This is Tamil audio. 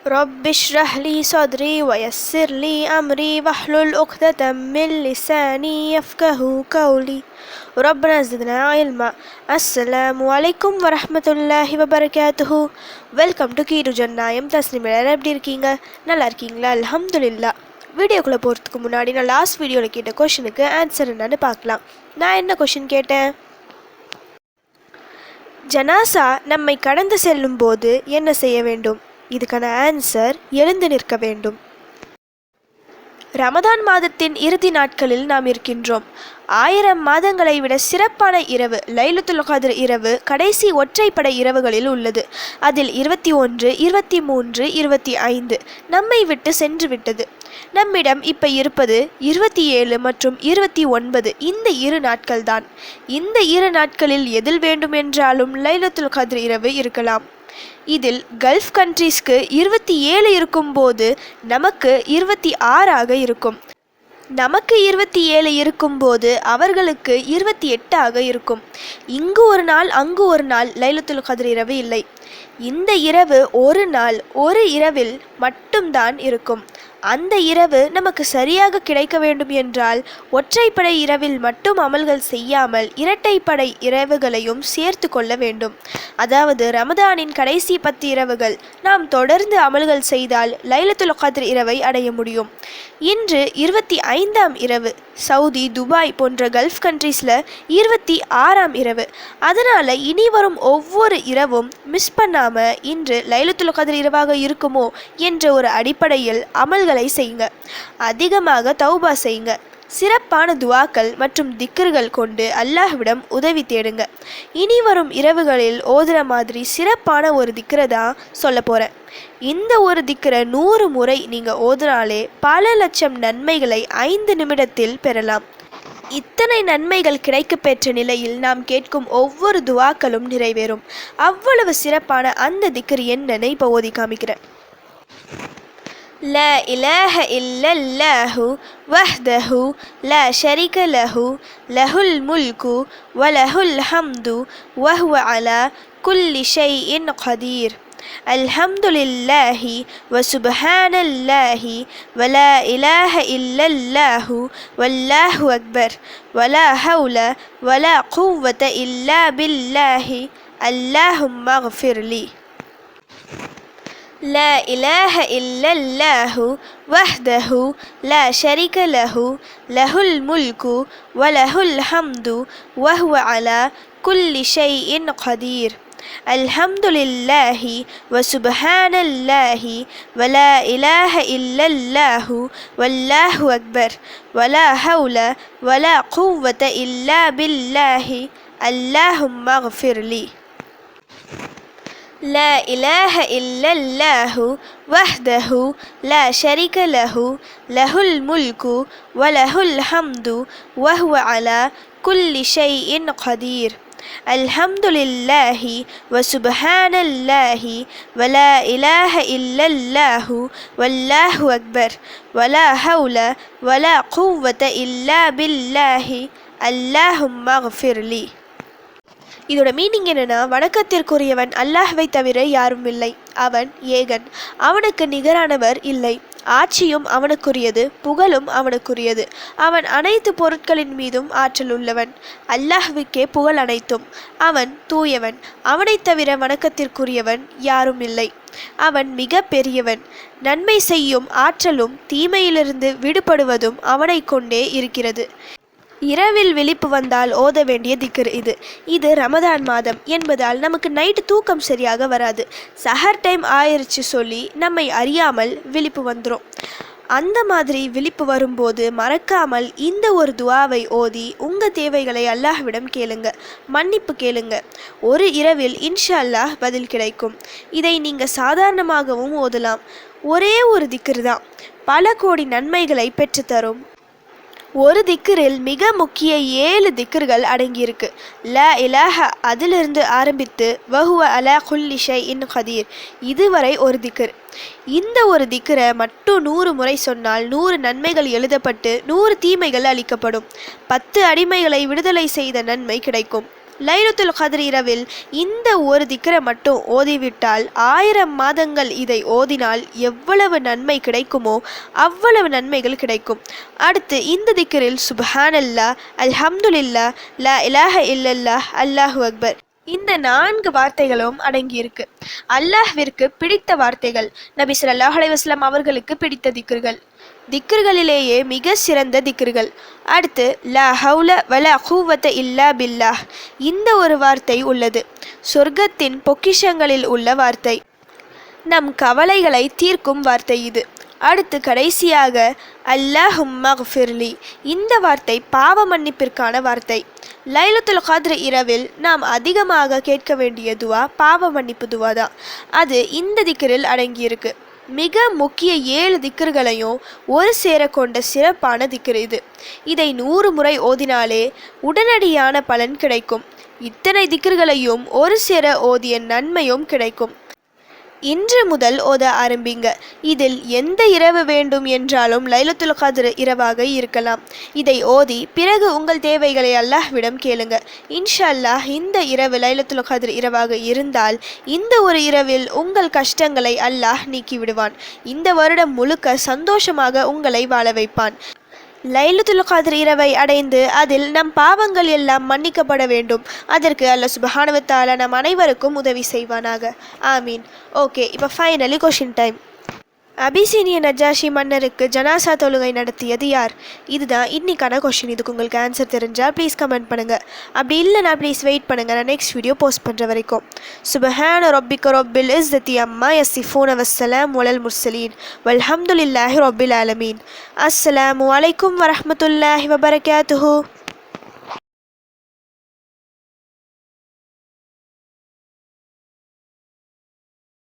رب اشرح لي صدري ويسر لي أمري واحلل عقدة من لساني يفقه قولي ربنا زدنا علما. அஸ்ஸலாமு அலைக்கும் வரஹ்மத்துல்லாஹி வபரகாத்துஹு. வெல்கம் டு கீடு ஜன்னாயம். தஸ்லிம் எல்லாரும் எப்படி இருக்கீங்க? நல்லா இருக்கீங்களா? அல்ஹம்துலில்லாஹ். வீடியோக்குள்ளே போகிறதுக்கு முன்னாடி நான் லாஸ்ட் வீடியோவில் கேட்ட கொஷனுக்கு ஆன்சர் என்னன்னு பார்க்கலாம். நான் என்ன கொஷின் கேட்டேன்? ஜனாசா நம்மை கடந்து செல்லும் போது என்ன செய்ய வேண்டும்? இதுக்கான ஆன்சர் எழுந்து நிற்க வேண்டும். ரமதான் மாதத்தின் இறுதி நாட்களில் நாம் இருக்கின்றோம். 1000 மாதங்களை விட சிறப்பான இரவு லைலத்துல் கத்ர் இரவு கடைசி ஒற்றைப்படை இரவுகளில் உள்ளது. அதில் 21, 23, 25 நம்மை விட்டு சென்று விட்டது. நம்மிடம் இப்ப இருப்பது 27 மற்றும் 29. இந்த 2 நாட்கள்தான். இந்த 2 நாட்களில் எதில் வேண்டுமென்றாலும் லைலத்துல் கத்ர் இரவு இருக்கலாம். இதில் கல்ஃப் கண்ட்ரீஸ்க்கு 27 இருக்கும்போது நமக்கு 26 இருக்கும். நமக்கு 27 இருக்கும்போது அவர்களுக்கு 28 இருக்கும். இங்கு ஒரு நாள் அங்கு ஒரு நாள் லைலத்துல் கத்ர் இரவு இல்லை. இந்த இரவு ஒரு நாள் ஒரு இரவில் மட்டும்தான் இருக்கும். அந்த இரவு நமக்கு சரியாக கிடைக்க வேண்டும் என்றால் ஒற்றைப்படை இரவில் மட்டும் அமல்கள் செய்யாமல் இரட்டைப்படை இரவுகளையும் சேர்த்து கொள்ள வேண்டும். அதாவது ரமதானின் கடைசி 10 இரவுகள் நாம் தொடர்ந்து அமல்கள் செய்தால் லைலத்துல் கத்ர் இரவை அடைய முடியும். இன்று 25ஆம் இரவு. சவுதி, துபாய் போன்ற கல்ஃப் கண்ட்ரீஸில் 26ஆம் இரவு. அதனால் இனி வரும் ஒவ்வொரு இரவும் மிஸ் பண்ணாமல் இன்று லைலத்துல் கத்ர் இரவாக இருக்குமோ என்ற ஒரு அடிப்படையில் அமல்களை செய்யுங்க. அதிகமாக தௌபா செய்யுங்க. சிறப்பான துவாக்கள் மற்றும் திக்ர்கள் கொண்டு அல்லாஹ்விடம் உதவி தேடுங்க. இனி வரும் இரவுகளில் ஓதுற மாதிரி சிறப்பான ஒரு திக்ரை தான் சொல்ல போகிறேன். இந்த ஒரு திக்ரை 100 முறை நீங்கள் ஓதுனாலே பல லட்சம் நன்மைகளை 5 நிமிடத்தில் பெறலாம். இத்தனை நன்மைகள் கிடைக்க பெற்ற நிலையில் நாம் கேட்கும் ஒவ்வொரு துவாக்களும் நிறைவேறும். அவ்வளவு சிறப்பான அந்த திக்ர் என்னன்னு இப்போ ஓதி காமிக்கிறேன். لا إله إلا الله وحده لا شريك له له الملك وله الحمد وهو على كل شيء قدير الحمد لله وسبحان الله ولا إله إلا الله والله أكبر ولا حول ولا قوة إلا بالله اللهم اغفر لي. لا إله إلا الله وحده لا شريك له له الملك وله الحمد وهو على كل شيء قدير الحمد لله وسبحان الله ولا إله إلا الله والله أكبر ولا حول ولا قوة إلا بالله اللهم اغفر لي. لا إله إلا الله وحده لا شريك له له الملك وله الحمد وهو على كل شيء قدير الحمد لله وسبحان الله ولا إله إلا الله والله أكبر ولا حول ولا قوة إلا بالله اللهم اغفر لي. இதோட மீனிங் என்னன்னா, வணக்கத்திற்குரியவன் அல்லாஹ்வை தவிர யாரும் இல்லை. அவன் ஏகன், அவனுக்கு நிகரானவர் இல்லை. ஆட்சியும் அவனுக்குரியது, புகழும் அவனுக்குரியது. அவன் அனைத்து பொருட்களின் மீதும் ஆற்றல் உள்ளவன். அல்லாஹ்வுக்கே புகழ் அனைத்தும். அவன் தூயவன், அவனை தவிர வணக்கத்திற்குரியவன் யாரும் இல்லை. அவன் மிக பெரியவன். நன்மை செய்யும் ஆற்றலும் தீமையிலிருந்து விடுபடுவதும் அவனை கொண்டே இருக்கிறது. இரவில் விழிப்பு வந்தால் ஓத வேண்டிய திக்ர் இது ரமதான் மாதம் என்பதால் நமக்கு நைட்டு தூக்கம் சரியாக வராது. சஹர் டைம் ஆயிடுச்சு சொல்லி நம்மை அறியாமல் விழிப்பு வந்துடும். அந்த மாதிரி விழிப்பு வரும்போது மறக்காமல் இந்த ஒரு துவாவை ஓதி உங்கள் தேவைகளை அல்லாஹ்விடம் கேளுங்க, மன்னிப்பு கேளுங்க. ஒரு இரவில் இன்ஷா அல்லாஹ் பதில் கிடைக்கும். இதை நீங்கள் சாதாரணமாகவும் ஓதலாம். ஒரே ஒரு திக்ர் தான் பல கோடி நன்மைகளை பெற்றுத்தரும். ஒரு திக்ரில் மிக முக்கிய 7 திக்ர்கள் அடங்கியிருக்கு. லா இலாஹ அதிலிருந்து ஆரம்பித்து வஹுவ அலா குல்லி ஷைஇன் கதீர் இதுவரை ஒரு திக்ர். இந்த ஒரு திக்ரை மட்டும் 100 முறை சொன்னால் 100 நன்மைகள் எழுதப்பட்டு 100 தீமைகள் அளிக்கப்படும். 10 அடிமைகளை விடுதலை செய்த நன்மை கிடைக்கும். லைலத்துல் கத்ர் இரவில் இந்த ஒரு திக்ரை மட்டும் ஓதிவிட்டால் 1000 மாதங்கள் இதை ஓதினால் எவ்வளவு நன்மை கிடைக்குமோ அவ்வளவு நன்மைகள் கிடைக்கும். அடுத்து இந்த திக்ரில் சுப்ஹானல்லாஹ், அல்ஹம்துலில்லாஹ், லா இலாஹ இல்லல்லாஹ், அல்லாஹு அக்பர் இந்த 4 வார்த்தைகளும் அடங்கியிருக்கு. அல்லாஹ்விற்கு பிடித்த வார்த்தைகள், நபி ஸல்லல்லாஹு அலைஹி வஸல்லம் அவர்களுக்கு பிடித்த திக்ர்கள், திக்ர்களிலேயே மிக சிறந்த திக்ர்கள். அடுத்து லா ஹவுல வலா குவத்த இல்லா பில்லாஹ் இந்த ஒரு வார்த்தை உள்ளது. சொர்க்கத்தின் பொக்கிஷங்களில் உள்ள வார்த்தை, நம் கவலைகளை தீர்க்கும் வார்த்தை இது. அடுத்து கடைசியாக அல்லாஹும்ம ஃபிர்லி இந்த வார்த்தை பாவ மன்னிப்பிற்கான வார்த்தை. லைலத்துல் கத்ர் இரவில் நாம் அதிகமாக கேட்க வேண்டிய துவா பாவ மன்னிப்பு துவா தான். அது இந்த திக்ரில் அடங்கியிருக்கு. மிக முக்கிய 7 திக்ர்களையும் ஒரு சேர கொண்ட சிறப்பான திக்ர் இது. இதை 100 முறை ஓதினாலே உடனடியான பலன் கிடைக்கும். இத்தனை திக்ர்களையும் ஒரு சேர ஓதிய நன்மையும் கிடைக்கும். இன்று முதல் ஓத ஆரம்பிங்க. இதில் எந்த இரவு வேண்டும் என்றாலும் லைலத்துல் கத்ர் இரவாக இருக்கலாம். இதை ஓதி பிறகு உங்கள் தேவைகளை அல்லாஹ்விடம் கேளுங்க. இன்ஷா அல்லாஹ் இந்த இரவு லைலத்துல் கத்ர் இரவாக இருந்தால் இந்த ஒரு இரவில் உங்கள் கஷ்டங்களை அல்லாஹ் நீக்கி விடுவான். இந்த வருடம் முழுக்க சந்தோஷமாக உங்களை வாழ வைப்பான். லைலத்துல் கத்ர் இரவை அடைந்து அதில் நம் பாவங்கள் எல்லாம் மன்னிக்கப்பட வேண்டும். அதற்கு அல்லாஹ் சுப்ஹானஹு வ தஆலா நம் அனைவருக்கும் உதவி செய்வானாக. ஆமீன். ஓகே, இப்போ finally question time. Abyssinian Najashi மன்னருக்கு ஜனாசா தொழுகை நடத்தியது யார்? இதுதான் இன்னைக்கான கொஷின். இதுக்கு உங்களுக்கு ஆன்சர் தெரிஞ்சால் ப்ளீஸ் கமெண்ட் பண்ணுங்கள். அப்படி இல்லைனா ப்ளீஸ் வெயிட் பண்ணுங்கள், நான் நெக்ஸ்ட் வீடியோ போஸ்ட் பண்ணுற வரைக்கும். சுப்ஹான ரப்பிக ரப்பில் இஸ்ஸத்தி அம்மா யசிஃபூன வஸ்ஸலாமு அலல் முர்ஸலீன் வல்ஹம்துலில்லாஹி ரப்பில் ஆலமீன். அஸ்ஸலாமு அலைக்கும் வரஹ்மத்துல்லாஹி வபரகாத்துஹு.